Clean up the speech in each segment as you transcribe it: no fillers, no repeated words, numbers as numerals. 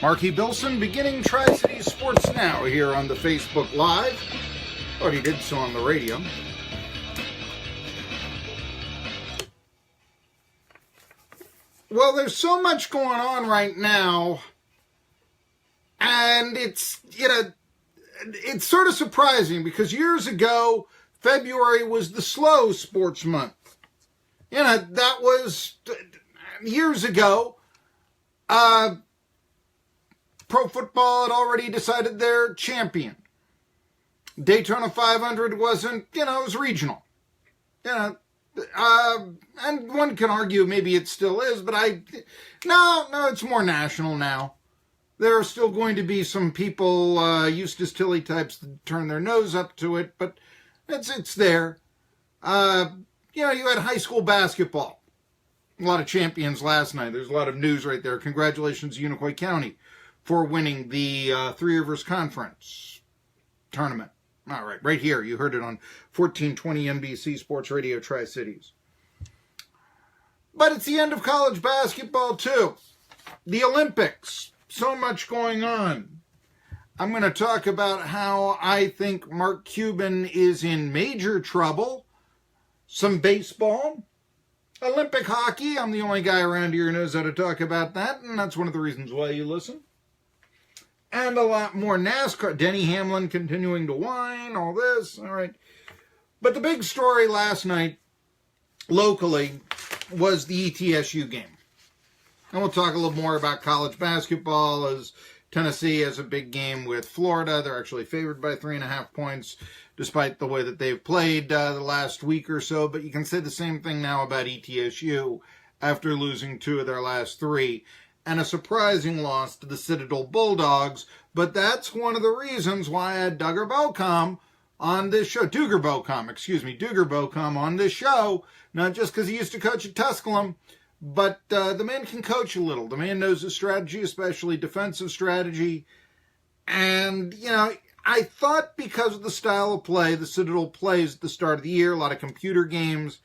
Marky Bilson beginning Tri-City Sports Now here on the Facebook Live. Already did so on the radio. Well, there's so much going on right now, and it's sort of surprising because years ago, February was the slow sports month. That was years ago. Pro football had already decided their champion. Daytona 500 wasn't, it was regional. And one can argue maybe it still is, but no, it's more national now. There are still going to be some people, Eustace Tilley types, that turn their nose up to it, but it's there. You had high school basketball. A lot of champions last night. There's a lot of news right there. Congratulations, Unicoi County, for winning the Three Rivers Conference tournament. All right, right here. You heard it on 1420 NBC Sports Radio Tri-Cities. But it's the end of college basketball, too. The Olympics. So much going on. I'm going to talk about how I think Mark Cuban is in major trouble. Some baseball. Olympic hockey. I'm the only guy around here who knows how to talk about that, and that's one of the reasons why you listen. And a lot more NASCAR. Denny Hamlin continuing to whine, all this. All right. But the big story last night, locally, was the ETSU game. And we'll talk a little more about college basketball as Tennessee has a big game with Florida. They're actually favored by 3.5 points, despite the way that they've played the last week or so. But you can say the same thing now about ETSU after losing 2 of their last 3. And a surprising loss to the Citadel Bulldogs. But that's one of the reasons why I had Duggar Bocom on this show. Duggar Bocom on this show. Not just because he used to coach at Tusculum, but the man can coach a little. The man knows his strategy, especially defensive strategy. And, I thought because of the style of play the Citadel plays at the start of the year, a lot of computer games,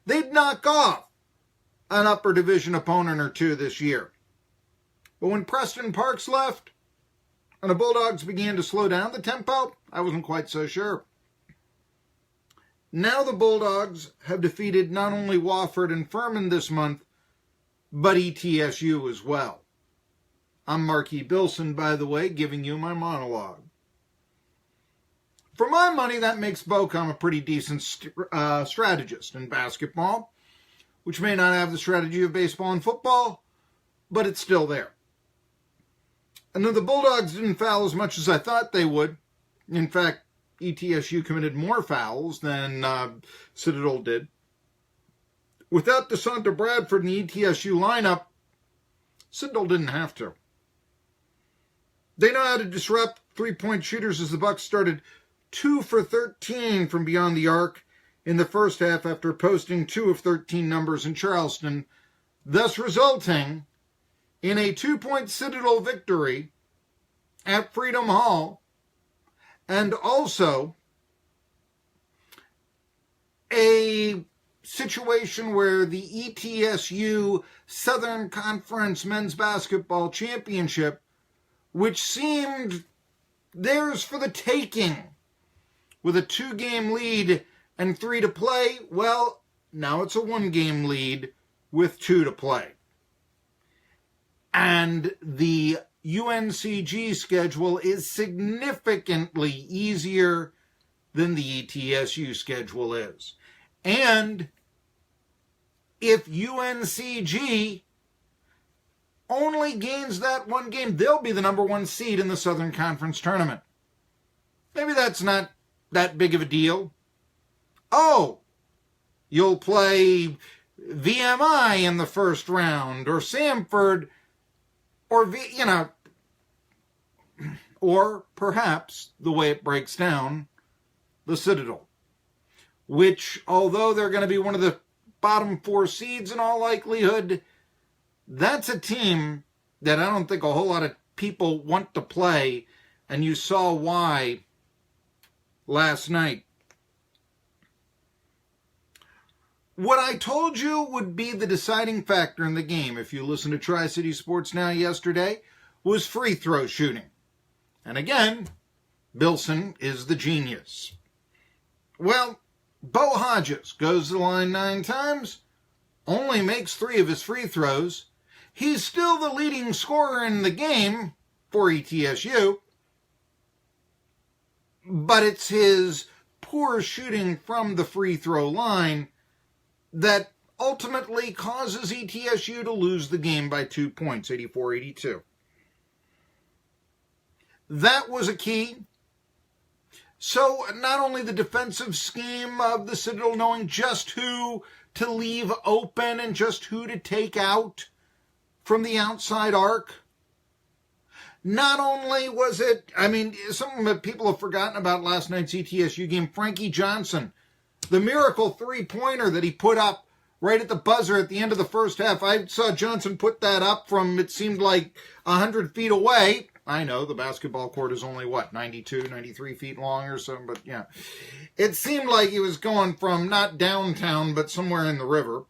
they'd knock off an upper division opponent or two this year. But when Preston Parks left and the Bulldogs began to slow down the tempo, I wasn't quite so sure. Now the Bulldogs have defeated not only Wofford and Furman this month, but ETSU as well. I'm Marky Bilson, by the way, giving you my monologue. For my money, that makes Bocom a pretty decent strategist in basketball, which may not have the strategy of baseball and football, but it's still there. And though the Bulldogs didn't foul as much as I thought they would, in fact, ETSU committed more fouls than Citadel did. Without DeSonta Bradford in the ETSU lineup, Citadel didn't have to. They know how to disrupt three-point shooters as the Bucks started 2 for 13 from beyond the arc in the first half after posting 2 of 13 numbers in Charleston, thus resulting in a 2-point Citadel victory at Freedom Hall, and also a situation where the ETSU Southern Conference Men's Basketball Championship, which seemed theirs for the taking, with a 2-game lead and 3 to play, well, now it's a 1-game lead with 2 to play. And the UNCG schedule is significantly easier than the ETSU schedule is. And if UNCG only gains that 1 game, they'll be the number 1 seed in the Southern Conference tournament. Maybe that's not that big of a deal. Oh, you'll play VMI in the first round, or Samford, or, or perhaps, the way it breaks down, the Citadel, which, although they're going to be one of the bottom 4 seeds in all likelihood, that's a team that I don't think a whole lot of people want to play, and you saw why last night. What I told you would be the deciding factor in the game, if you listened to Tri-City Sports Now yesterday, was free throw shooting. And again, Bilson is the genius. Well, Bo Hodges goes to the line 9 times, only makes 3 of his free throws. He's still the leading scorer in the game for ETSU, but it's his poor shooting from the free throw line that ultimately causes ETSU to lose the game by 2 points, 84-82. That was a key. So not only the defensive scheme of the Citadel knowing just who to leave open and just who to take out from the outside arc, not only was it, something that people have forgotten about last night's ETSU game, Frankie Johnson, the miracle three-pointer that he put up right at the buzzer at the end of the first half. I saw Johnson put that up from, it seemed like, 100 feet away. I know the basketball court is only, 92, 93 feet long or something, but yeah. It seemed like he was going from not downtown, but somewhere in the river.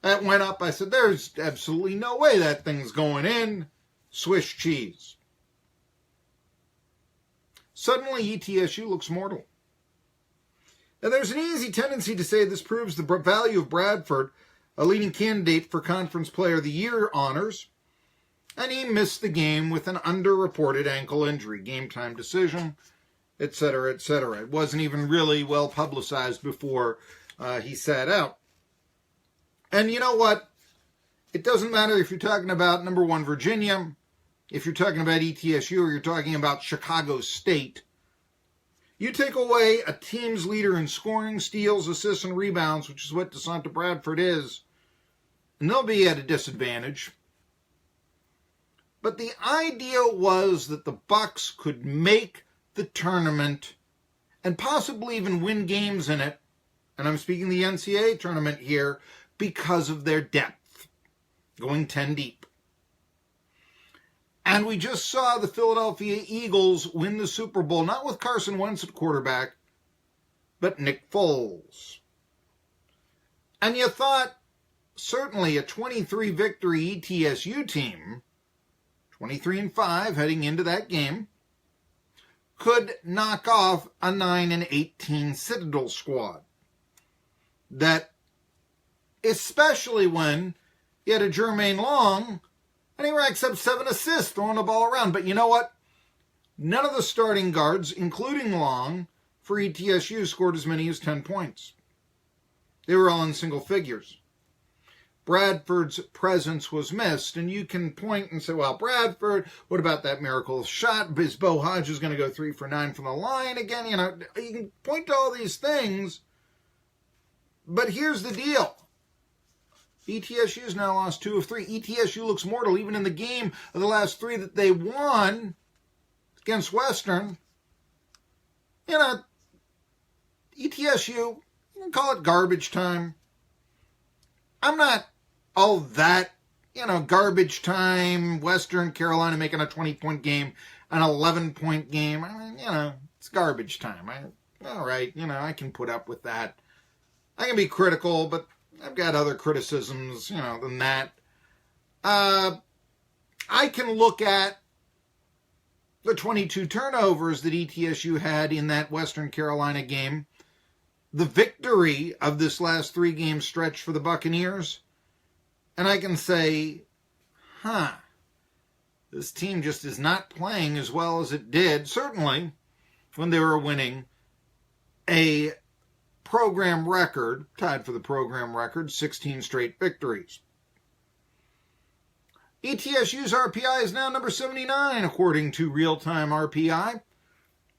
That went up. I said, there's absolutely no way that thing's going in. Swiss cheese. Suddenly, ETSU looks mortal. Now, there's an easy tendency to say this proves the value of Bradford, a leading candidate for Conference Player of the Year honors, and he missed the game with an underreported ankle injury, game time decision, etc., etc. It wasn't even really well publicized before he sat out. And you know what? It doesn't matter if you're talking about number 1 Virginia, if you're talking about ETSU, or you're talking about Chicago State. You take away a team's leader in scoring, steals, assists, and rebounds, which is what DeSanta Bradford is, and they'll be at a disadvantage. But the idea was that the Bucks could make the tournament and possibly even win games in it, and I'm speaking the NCAA tournament here, because of their depth, going 10 deep. And we just saw the Philadelphia Eagles win the Super Bowl, not with Carson Wentz at quarterback, but Nick Foles. And you thought, certainly a 23-victory ETSU team, 23-5 heading into that game, could knock off a 9-18 Citadel squad. That, especially when you had a Jermaine Long, and he racks up 7 assists throwing the ball around. But you know what? None of the starting guards, including Long, for ETSU scored as many as 10 points. They were all in single figures. Bradford's presence was missed, and you can point and say, well, Bradford, what about that miracle shot? Is Bo Hodges going to go 3 for 9 from the line again? You can point to all these things, but here's the deal. ETSU's now lost 2 of 3. ETSU looks mortal even in the game of the last 3 that they won against Western. ETSU, you can call it garbage time. I'm not all that, garbage time, Western Carolina making a 20-point game, an 11-point game. It's garbage time. All right, I can put up with that. I can be critical, but I've got other criticisms, than that. I can look at the 22 turnovers that ETSU had in that Western Carolina game, the victory of this last 3-game stretch for the Buccaneers, and I can say, this team just is not playing as well as it did, certainly when they were winning a program record, tied for the program record, 16 straight victories. ETSU's RPI is now number 79, according to real-time RPI.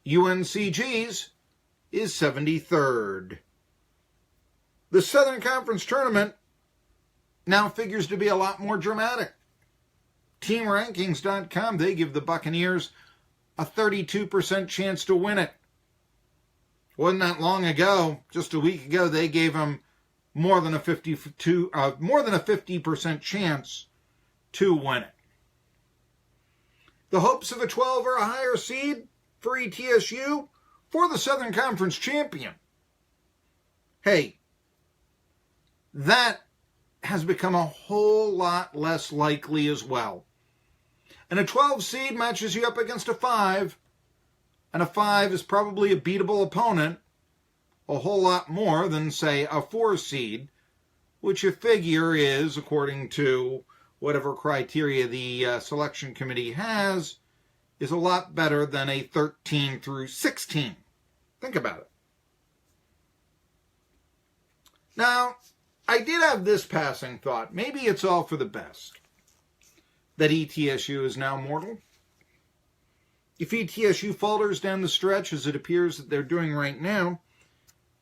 UNCG's is 73rd. The Southern Conference Tournament now figures to be a lot more dramatic. TeamRankings.com, they give the Buccaneers a 32% chance to win it. Wasn't that long ago, just a week ago, they gave them more than a 50% chance to win it. The hopes of a 12 or a higher seed for ETSU for the Southern Conference champion. Hey, that has become a whole lot less likely as well. And a 12 seed matches you up against a 5, and a 5 is probably a beatable opponent a whole lot more than, say, a 4 seed, which you figure is, according to whatever criteria the selection committee has, is a lot better than a 13 through 16. Think about it. Now, I did have this passing thought. Maybe it's all for the best that ETSU is now mortal. If ETSU falters down the stretch, as it appears that they're doing right now,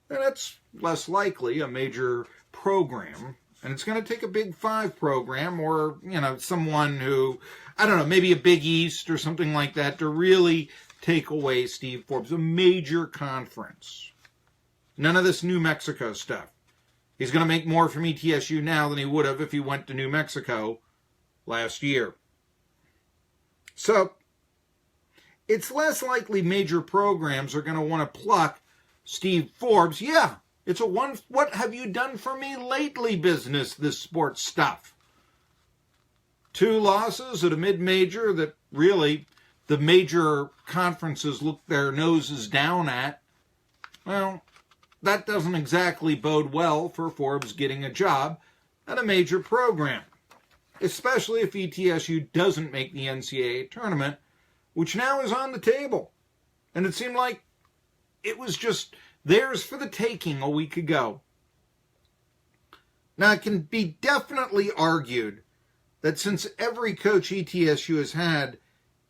then it's less likely a major program. And it's going to take a Big 5 program or, someone who, I don't know, maybe a Big East or something like that to really take away Steve Forbes. A major conference. None of this New Mexico stuff. He's going to make more from ETSU now than he would have if he went to New Mexico last year. So, it's less likely major programs are going to want to pluck Steve Forbes. Yeah, it's a what have you done for me lately business, this sports stuff. 2 losses at a mid-major that really the major conferences look their noses down at. Well, that doesn't exactly bode well for Forbes getting a job at a major program, especially if ETSU doesn't make the NCAA tournament, which now is on the table. And it seemed like it was just theirs for the taking a week ago. Now, it can be definitely argued that since every coach ETSU has had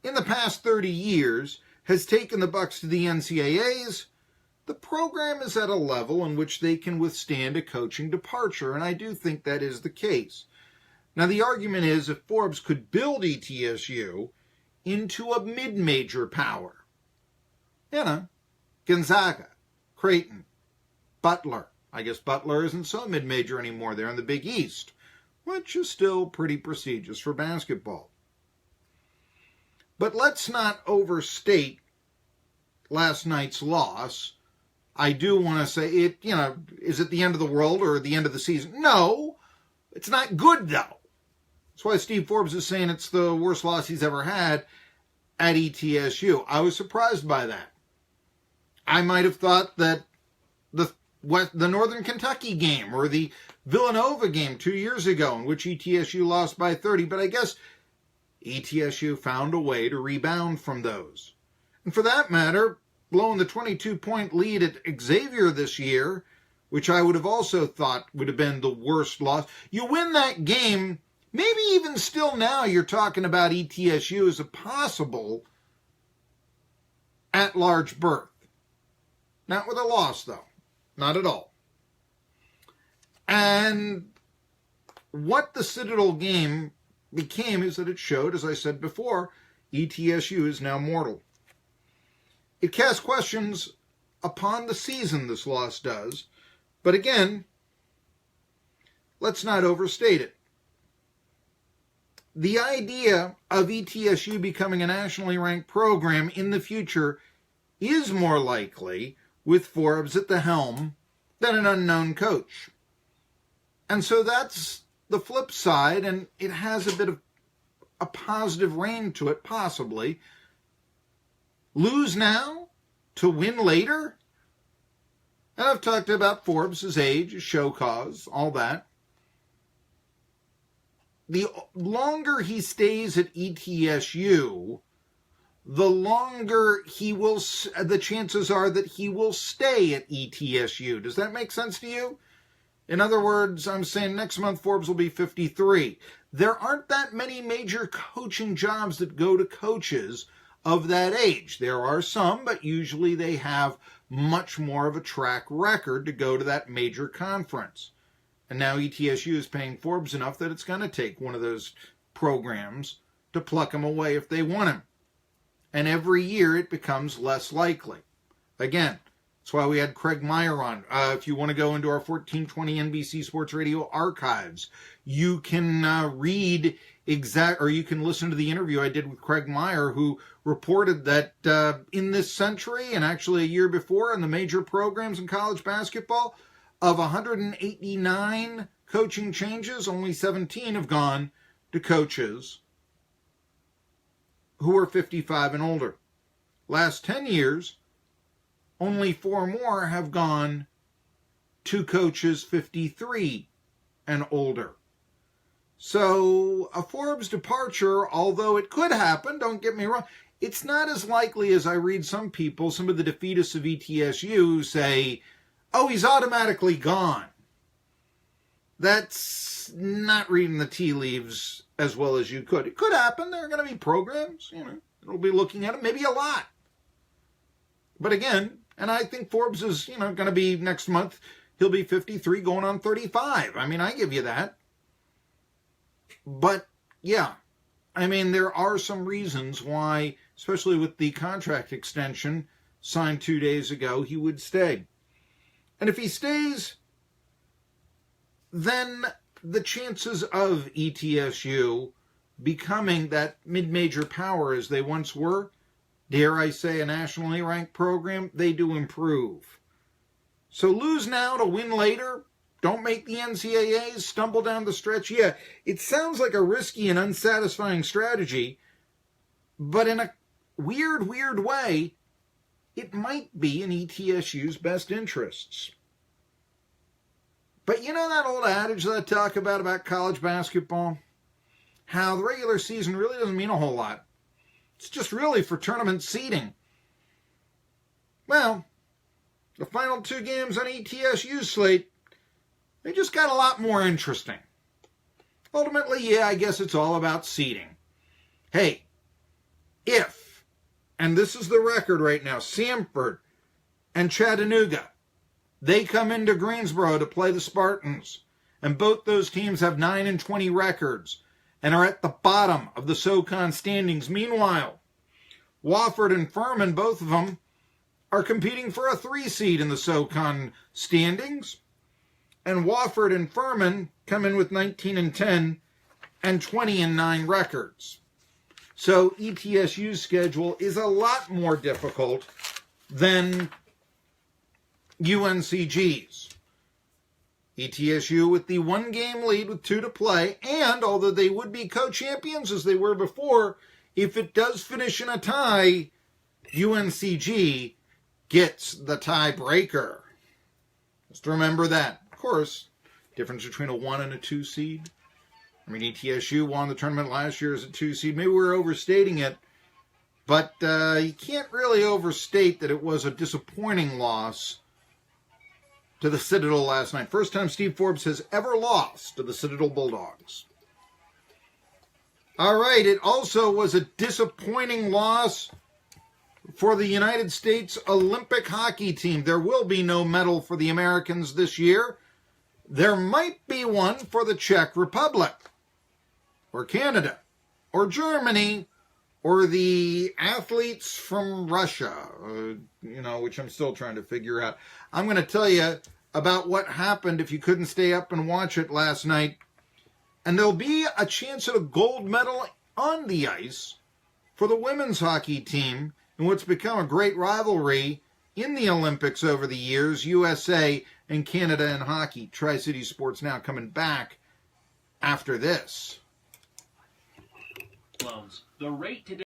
in the past 30 years has taken the Bucks to the NCAAs, the program is at a level in which they can withstand a coaching departure, and I do think that is the case. Now, the argument is if Forbes could build ETSU into a mid-major power, Gonzaga, Creighton, Butler. I guess Butler isn't so mid-major anymore. They're in the Big East, which is still pretty prestigious for basketball. But let's not overstate last night's loss. I do want to say it, is it the end of the world or the end of the season? No, it's not good though. That's why Steve Forbes is saying it's the worst loss he's ever had at ETSU. I was surprised by that. I might have thought that the Northern Kentucky game or the Villanova game 2 years ago in which ETSU lost by 30, but I guess ETSU found a way to rebound from those. And for that matter, blowing the 22-point lead at Xavier this year, which I would have also thought would have been the worst loss. You win that game, maybe even still now you're talking about ETSU as a possible at-large berth. Not with a loss, though. Not at all. And what the Citadel game became is that it showed, as I said before, ETSU is now mortal. It casts questions upon the season, this loss does. But again, let's not overstate it. The idea of ETSU becoming a nationally ranked program in the future is more likely with Forbes at the helm than an unknown coach. And so that's the flip side, and it has a bit of a positive ring to it, possibly. Lose now to win later? And I've talked about Forbes, his age, his show cause, all that. The longer he stays at ETSU, the longer the chances are that he will stay at ETSU. Does that make sense to you? In other words, I'm saying next month Forbes will be 53. There aren't that many major coaching jobs that go to coaches of that age. There are some, but usually they have much more of a track record to go to that major conference. And now ETSU is paying Forbes enough that it's going to take one of those programs to pluck him away if they want him. And every year it becomes less likely. Again, that's why we had Craig Meyer on. If you want to go into our 1420 NBC Sports Radio archives, you can read you can listen to the interview I did with Craig Meyer, who reported that in this century, and actually a year before, in the major programs in college basketball, of 189 coaching changes, only 17 have gone to coaches who are 55 and older. Last 10 years, only 4 more have gone to coaches 53 and older. So a Forbes departure, although it could happen, don't get me wrong, it's not as likely as I read some people, some of the defeatists of ETSU say, oh, he's automatically gone. That's not reading the tea leaves as well as you could. It could happen. There are going to be programs, it'll be looking at it, maybe a lot. But again, and I think Forbes is, going to be next month, he'll be 53 going on 35. I mean, I give you that. But yeah, I mean, there are some reasons why, especially with the contract extension signed 2 days ago, he would stay. And if he stays, then the chances of ETSU becoming that mid-major power as they once were, dare I say a nationally ranked program, they do improve. So lose now to win later, don't make the NCAAs, stumble down the stretch. Yeah, it sounds like a risky and unsatisfying strategy, but in a weird way, it might be in ETSU's best interests. But you know that old adage that I talk about college basketball? How the regular season really doesn't mean a whole lot. It's just really for tournament seeding. Well, the final 2 games on ETSU's slate, they just got a lot more interesting. Ultimately, yeah, I guess it's all about seeding. Hey, if, and this is the record right now, Samford and Chattanooga, they come into Greensboro to play the Spartans, and both those teams have 9-20 records and are at the bottom of the SoCon standings. Meanwhile, Wofford and Furman, both of them, are competing for a 3 seed in the SoCon standings, and Wofford and Furman come in with 19-10 and 20-9 records. So ETSU's schedule is a lot more difficult than UNCG's. ETSU with the 1-game lead with 2 to play, and although they would be co-champions as they were before, if it does finish in a tie, UNCG gets the tiebreaker. Just remember that. Of course, difference between a 1 and a 2 seed. I mean, ETSU won the tournament last year as a 2 seed. Maybe we're overstating it, but you can't really overstate that it was a disappointing loss to the Citadel last night. First time Steve Forbes has ever lost to the Citadel Bulldogs. All right, it also was a disappointing loss for the United States Olympic hockey team. There will be no medal for the Americans this year. There might be one for the Czech Republic, or Canada, or Germany, or the athletes from Russia, which I'm still trying to figure out. I'm going to tell you about what happened if you couldn't stay up and watch it last night. And there'll be a chance at a gold medal on the ice for the women's hockey team in what's become a great rivalry in the Olympics over the years, USA and Canada in hockey. Tri-City Sports Now coming back after this. Loans. The rate today.